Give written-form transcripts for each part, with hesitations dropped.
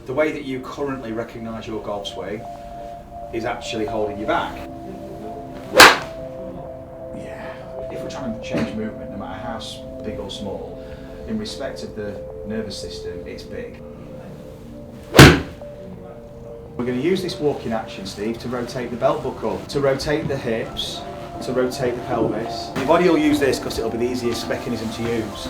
the way that you currently recognise your golf swing is actually holding you back. Yeah. If we're trying to change movement, no matter how big or small, in respect of the nervous system, it's big. We're going to use this walking action, Steve, to rotate the belt buckle, to rotate the hips, to rotate the pelvis. Your body will use this because it'll be the easiest mechanism to use.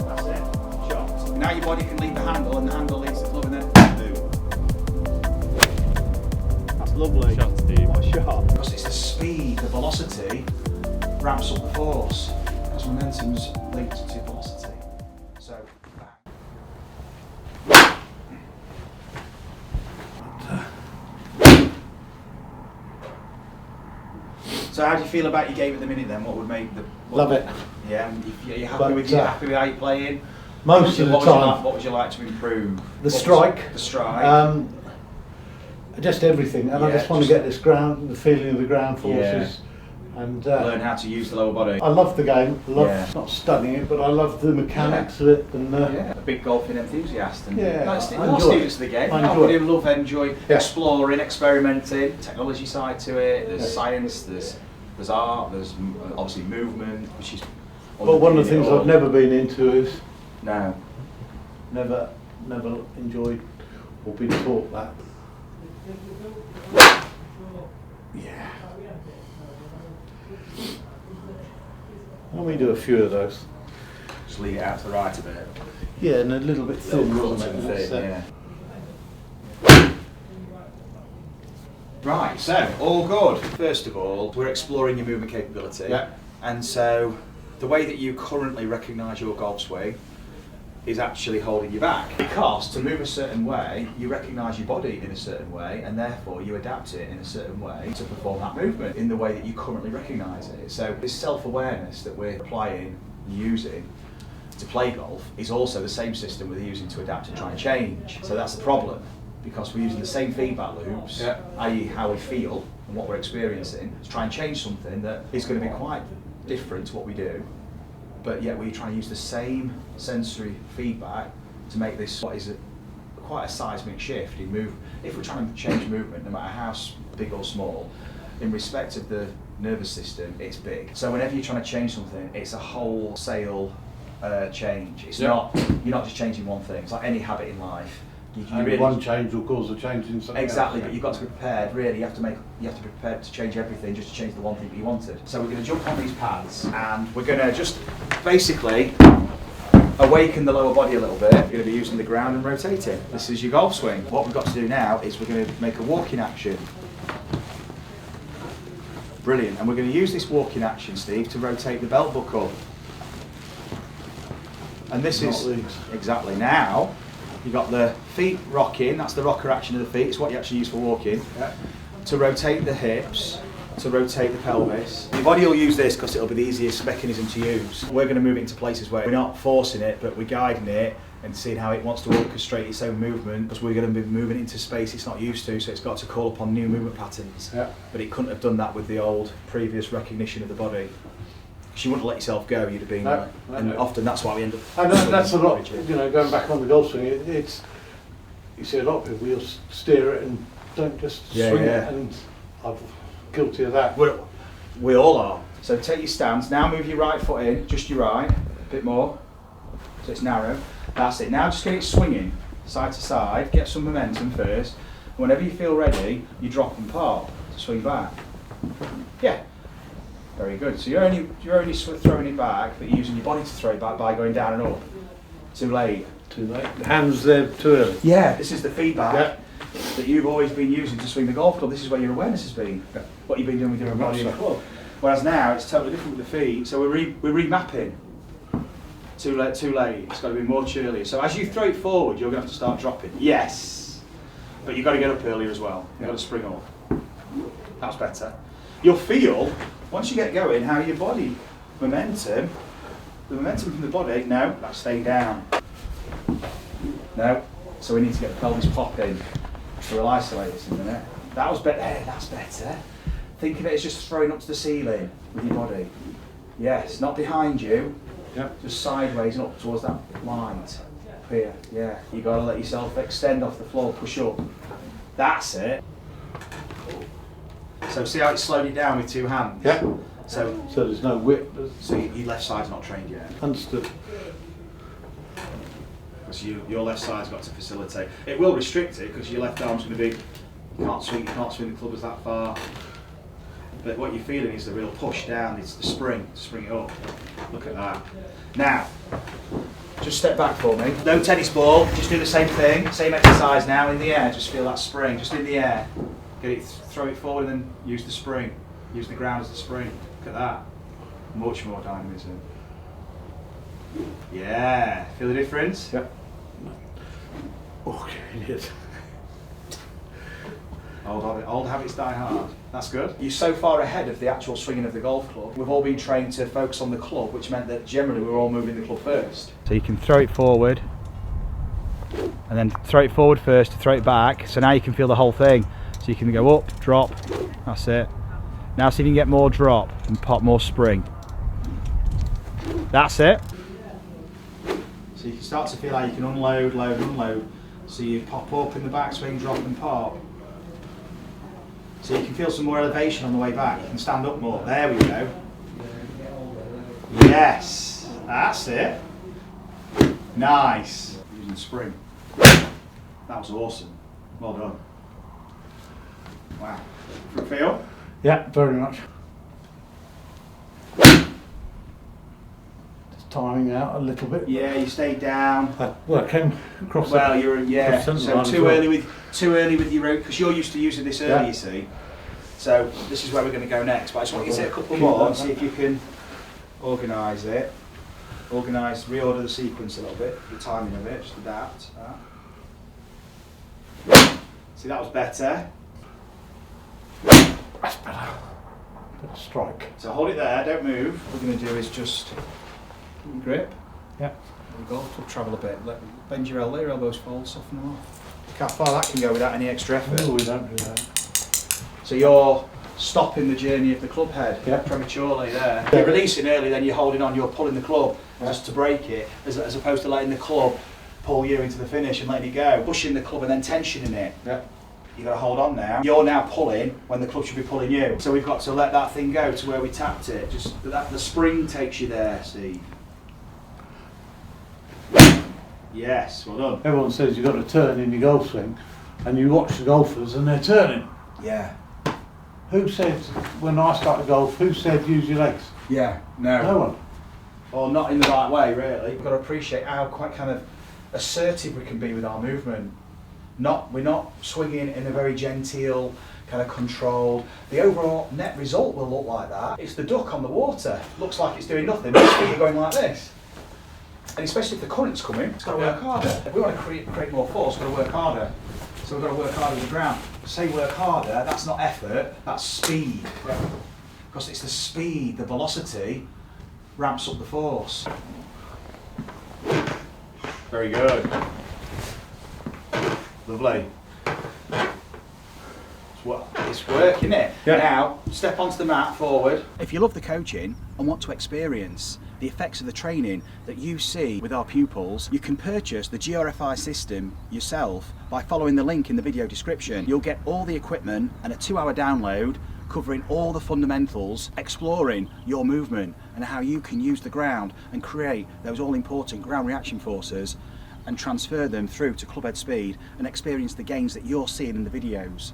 That's it. Shot. Now your body can lead the handle and the handle leads the club and then boom. That's lovely. Shot, Steve. What a shot. Because it's the speed, the velocity ramps up the force. Because momentum's linked to velocity. So, bang. So how do you feel about your game at the minute then? What would make the... Love it. Yeah, you're happy with how you're playing? Most of the time. What would you like to improve? The strike. The strike. Just everything, and I just want to get this ground, the feeling of the ground forces, and learn how to use the lower body. I love the game. I love not studying it, but I love the mechanics of it. And a big golfing enthusiast. And I more students of the game. I enjoy exploring, experimenting. Technology side to it. There's science. There's art. There's obviously movement, which is. Well, one of the things I've never been into is never enjoyed or been taught that. Yeah. Let me do a few of those. Just leave it out to the right a bit. Yeah, and a little bit thin. Right, so all good. First of all, we're exploring your movement capability. Yeah. And so the way that you currently recognise your golf swing is actually holding you back. Because to move a certain way, you recognise your body in a certain way, and therefore you adapt it in a certain way to perform that movement in the way that you currently recognise it. So this self-awareness that we're applying, using to play golf is also the same system we're using to adapt and try and change. So that's the problem, because we're using the same feedback loops, i.e. how we feel and what we're experiencing, to try and change something that is going to be quite different to what we do. But yet we're trying to use the same sensory feedback to make this what is quite a seismic shift in move. If we're trying to change movement, no matter how big or small, in respect of the nervous system, it's big. So whenever you're trying to change something, it's a wholesale change. It's not, you're not just changing one thing. It's like any habit in life. Really, one change will cause a change in something exactly, else. But you've got to be prepared. Really, you have to be prepared to change everything just to change the one thing that you wanted. So we're going to jump on these pads and we're going to just basically awaken the lower body a little bit. We're going to be using the ground and rotating. This is your golf swing. What we've got to do now is we're going to make a walking action. Brilliant. And we're going to use this walking action, Steve, to rotate the belt buckle. And this is exactly now. You've got the feet rocking, that's the rocker action of the feet, it's what you actually use for walking. To rotate the hips, to rotate the pelvis. Your body will use this because it'll be the easiest mechanism to use. We're going to move it into places where we're not forcing it, but we're guiding it and seeing how it wants to orchestrate its own movement, because we're going to be moving into space it's not used to, so it's got to call upon new movement patterns. But it couldn't have done that with the old previous recognition of the body. You wouldn't let yourself go, you'd have been and often that's why we end up... And that's a lot, going back on the golf swing, it's you see a lot of people, you'll steer it and don't just swing it, and I'm guilty of that. We all are. So take your stance, now move your right foot in, just your right, a bit more, so it's narrow. That's it, now just get it swinging, side to side, get some momentum first, and whenever you feel ready, you drop and pop to swing back. Yeah. Very good. So you're only throwing it back, but you're using your body to throw it back by going down and up. Too late. Too late. The hands there too early. Yeah. This is the feedback that you've always been using to swing the golf club. This is where your awareness has been. What you've been doing with your body and the club. Whereas now it's totally different with the feet. So we're remapping. Too late. It's got to be much earlier. So as you throw it forward, you're going to have to start dropping. Yes. But you've got to get up earlier as well. You've got to spring up. That's better. You'll feel, once you get going, how your body, the momentum from the body, no, that's staying down. No, so we need to get the pelvis popping. So we'll isolate this in a minute. That was better, that's better. Think of it as just throwing up to the ceiling with your body. Yes, not behind you, just sideways and up towards that light. Up here, yeah. You got to let yourself extend off the floor, push up. That's it. So see how it slowed you down with two hands? Yeah. So there's no whip. So your left side's not trained yet? Understood. Because your left side's got to facilitate. It will restrict it because your left arm's going to be, you can't swing the club as that far. But what you're feeling is the real push down, it's the spring it up. Look at that. Now, just step back for me. No tennis ball, just do the same thing, same exercise now in the air, just feel that spring, just in the air. Get it, throw it forward and then use the spring. Use the ground as the spring. Look at that. Much more dynamism. Yeah, feel the difference? Yep. Okay, it is. Old habits die hard. That's good. You're so far ahead of the actual swinging of the golf club. We've all been trained to focus on the club, which meant that generally we were all moving the club first. So you can throw it forward, and then throw it forward first to throw it back. So now you can feel the whole thing. So you can go up, drop, that's it. Now see if you can get more drop and pop more spring. That's it. So you can start to feel how you can unload, load, unload. So you pop up in the backswing, drop and pop. So you can feel some more elevation on the way back. You can stand up more. There we go. Yes, that's it. Nice. Using spring. That was awesome. Well done. Wow. Feel? Yeah, very much. Just timing out a little bit. Yeah, you stayed down. Well, I came across. Well, you're yeah. So too early with your rope because you're used to using this early. You see. So this is where we're going to go next. But I just want you to hit a couple more and see if you can organise it. Reorder the sequence a little bit, the timing of it, just adapt. See, that was better. That's better. Better strike. So hold it there, don't move. What we're going to do is just grip. Yeah. There we go. We'll travel a bit. Bend your elbow, your elbows fold, soften them off. Look how far that can go without any extra effort. No, we don't do that. So you're stopping the journey of the club head prematurely there. If you're releasing early, then you're holding on, you're pulling the club just to break it, as opposed to letting the club pull you into the finish and letting it go. Pushing the club and then tensioning it. Yeah. You've got to hold on now. You're now pulling when the club should be pulling you. So we've got to let that thing go to where we tapped it. Just that the spring takes you there, Steve. Yes, well done. Everyone says you've got to turn in your golf swing, and you watch the golfers and they're turning. Yeah. Who said, when I started golf, who said use your legs? Yeah, no. No one. Or not in the right way, really. We've got to appreciate how quite kind of assertive we can be with our movement. We're not swinging in a very genteel, kind of controlled. The overall net result will look like that. It's the duck on the water. Looks like it's doing nothing, but its feet are going like this. And especially if the current's coming, it's got to work harder. If we want to create more force, we've got to work harder. So we've got to work harder with the ground. Say work harder, that's not effort, that's speed. Because it's the speed, the velocity, ramps up the force. Very good. Lovely. It's work, isn't it? Yeah. Now, step onto the mat, forward. If you love the coaching and want to experience the effects of the training that you see with our pupils, you can purchase the GRFI system yourself by following the link in the video description. You'll get all the equipment and a 2-hour download covering all the fundamentals, exploring your movement and how you can use the ground and create those all-important ground reaction forces and transfer them through to club head speed and experience the gains that you're seeing in the videos.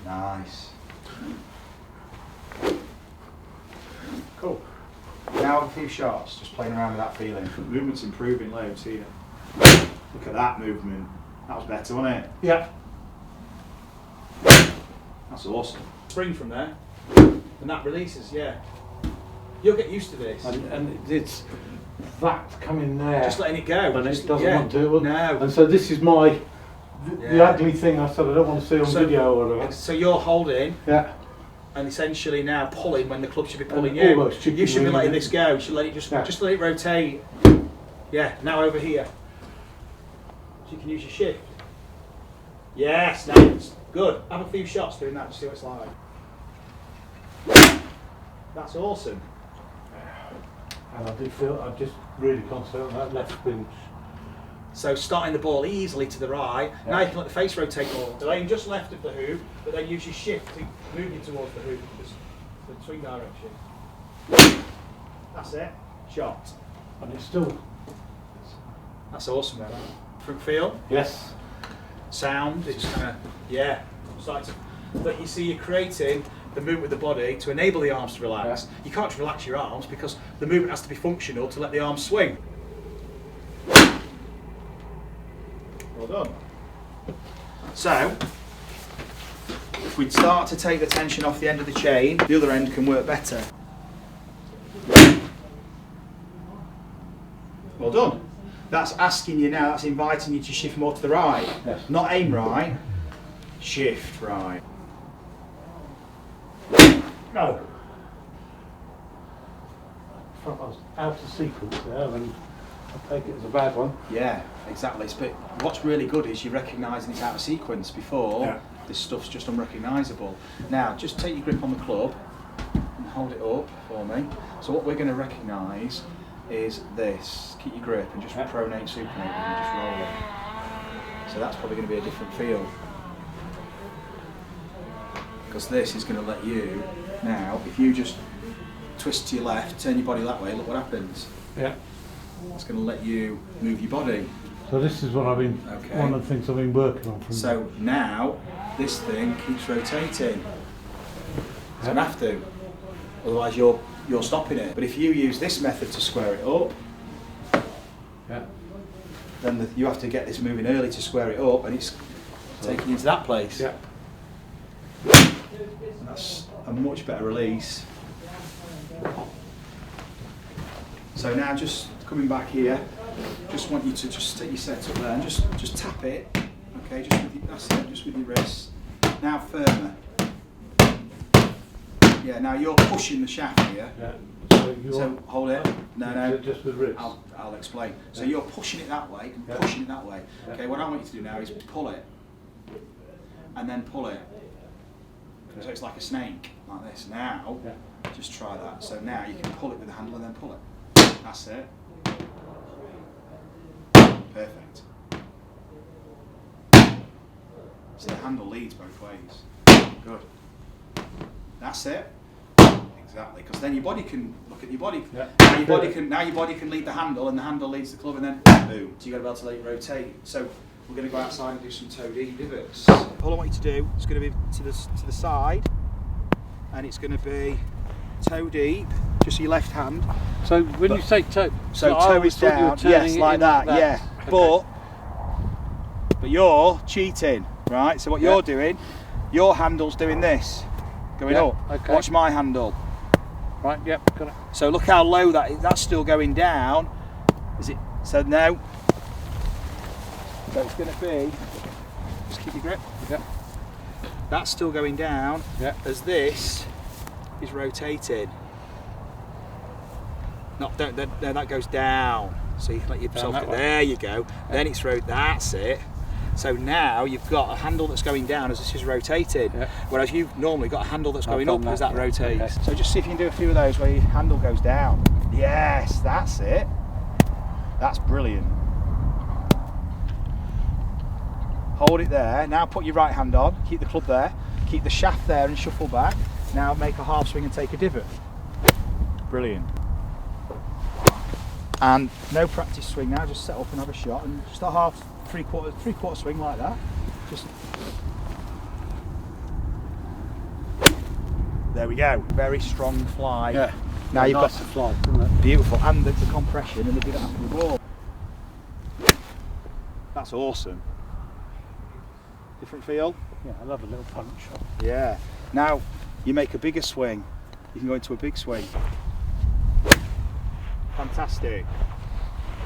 Nice. Cool. Now a few shots, just playing around with that feeling. The movement's improving loads here. Look at that movement. That was better, wasn't it? Yeah. That's awesome. Spring from there, and that releases, yeah. You'll get used to this. And it's that coming there. Just letting it go. And it doesn't want to. No. And so this is my, the ugly thing I said I don't want to see on video or whatever. So you're holding. Yeah. And essentially now pulling when the club should be pulling you. You should be letting this go. You should let it just let it rotate. Yeah, now over here. So you can use your shift. Yes, nice. Good. Have a few shots doing that to see what it's like. That's awesome. And I do feel, I just really concentrate on that left pinch. So starting the ball easily to the right, now you can let the face rotate more. So aim just left of the hoop, but then use your shift to move you towards the hoop, the swing direction. That's it, shot. And it's still... That's awesome. Front feel? Yes. Sound, it's kind of, yeah. Starting to, but you see you're creating the movement with the body to enable the arms to relax. Yeah. You can't relax your arms because the movement has to be functional to let the arms swing. Well done. So, if we start to take the tension off the end of the chain, the other end can work better. Well done. That's asking you now, that's inviting you to shift more to the right. Yes. Not aim right, shift right. No. I was out of sequence there, and I take it as a bad one. Yeah, exactly. But what's really good is you're recognising it's out of sequence before this stuff's just unrecognisable. Now, just take your grip on the club and hold it up for me. So what we're going to recognise is this. Keep your grip and just pronate, supinate, and just roll it. So that's probably going to be a different feel. Because this is going to let you, now, if you just twist to your left, turn your body that way, look what happens. Yeah. It's going to let you move your body. So this is what I've been, one of the things I've been working on. So now, this thing keeps rotating. It's going to have to, otherwise you're stopping it. But if you use this method to square it up, then you have to get this moving early to square it up, and it's taking you into that place. Yeah. And that's a much better release. So now just coming back here, just want you to just take your set up there and just tap it. Okay, just with that's it, just with your wrists. Now firmer. Yeah, now you're pushing the shaft here. Yeah. So hold it. No. Just with wrists. I'll explain. So you're pushing it that way and pushing it that way. Okay, what I want you to do now is pull it. And then pull it. So it's like a snake, like this. Now, just try that. So now you can pull it with the handle and then pull it. That's it. Perfect. So the handle leads both ways. Good. That's it. Exactly. Because then your body can look at your body. Yeah. Now your body can lead the handle, and the handle leads the club, and then boom. So you got to be able to let it rotate. So we're going to go outside and do some toe deep divots. All I want you to do is going to be to the side, and it's going to be toe deep, just your left hand. So when you say toe, so toe is down, yes, like that, yeah. Okay. But you're cheating, right? So what you're doing, your handle's doing this, going up. Okay. Watch my handle. Right, yep, got it. So look how low that is. That's still going down. Is it? So no. So it's going to be, just keep your grip. Yep. That's still going down as this is rotating. No, that goes down. So you can let yourself go. There you go. Then it's that's it. So now you've got a handle that's going down as this is rotating, whereas you've normally got a handle that's going up as that rotates. Okay. So just see if you can do a few of those where your handle goes down. Yes, that's it. That's brilliant. Hold it there. Now put your right hand on, keep the club there, keep the shaft there and shuffle back. Now make a half swing and take a divot. Brilliant. And no practice swing now, just set up and have a shot and just a half, three-quarter swing like that. Just there we go. Very strong fly. Yeah. Now you've nice got fly, isn't it? Beautiful, and the compression and the bit after the ball. That's awesome. Different feel? Yeah, I love a little punch shot. Yeah. Now you make a bigger swing. You can go into a big swing. Fantastic.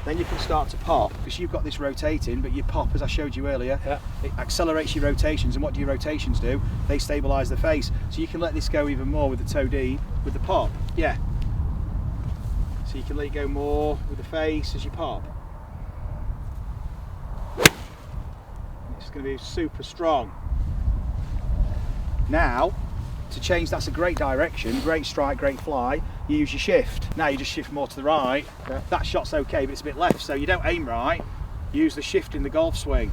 Then you can start to pop, because you've got this rotating, but you pop, as I showed you earlier, it accelerates your rotations, and what do your rotations do? They stabilise the face. So you can let this go even more with the toe deep, with the pop. Yeah. So you can let it go more with the face as you pop. It's going to be super strong. Now, to change, that's a great direction, great strike, great fly. you use your shift. Now you just shift more to the right. Yeah. That shot's okay, but it's a bit left, so you don't aim right. Use the shift in the golf swing.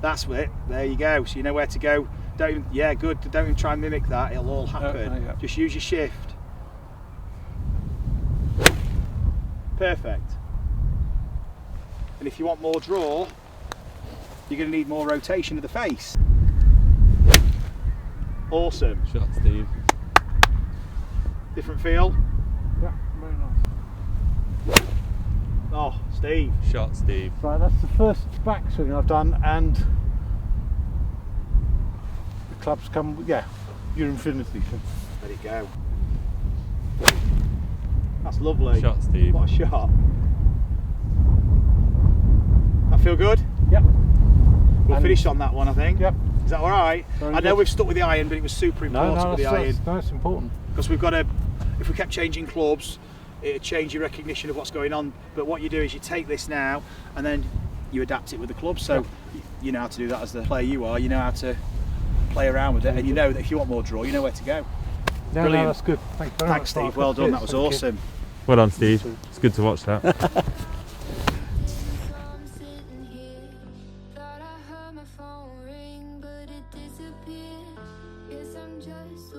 That's it. There you go. So you know where to go. Don't even, yeah, good. Don't even try and mimic that. It'll all happen. Yeah. Just use your shift. Perfect. And if you want more draw, you're going to need more rotation of the face. Awesome. Shot, Steve. Different feel. Yeah, very nice. Oh, Steve. Shot, Steve. Right, that's the first backswing I've done, and the clubs come, yeah, you're infinity. Let it go. That's lovely. Shot, Steve. What a shot. That feel good? Yep. We'll finish on that one, I think. Yep. Is that all right? Very I know good. we've stuck with the iron, but it was super important with the iron. That's important. Because we've got to, if we kept changing clubs, it'd change your recognition of what's going on. But what you do is you take this now and then you adapt it with the club. So you know how to do that as the player you are. You know how to play around with it, and you know that if you want more draw, you know where to go. No, Brilliant. no, that's good. Thank you very much. Thanks, Steve. Well done. That was Thank you. awesome. Well done, Steve. It's good to watch that. I'm sitting here, thought I heard my phone ring, but it disappeared. Guess I'm just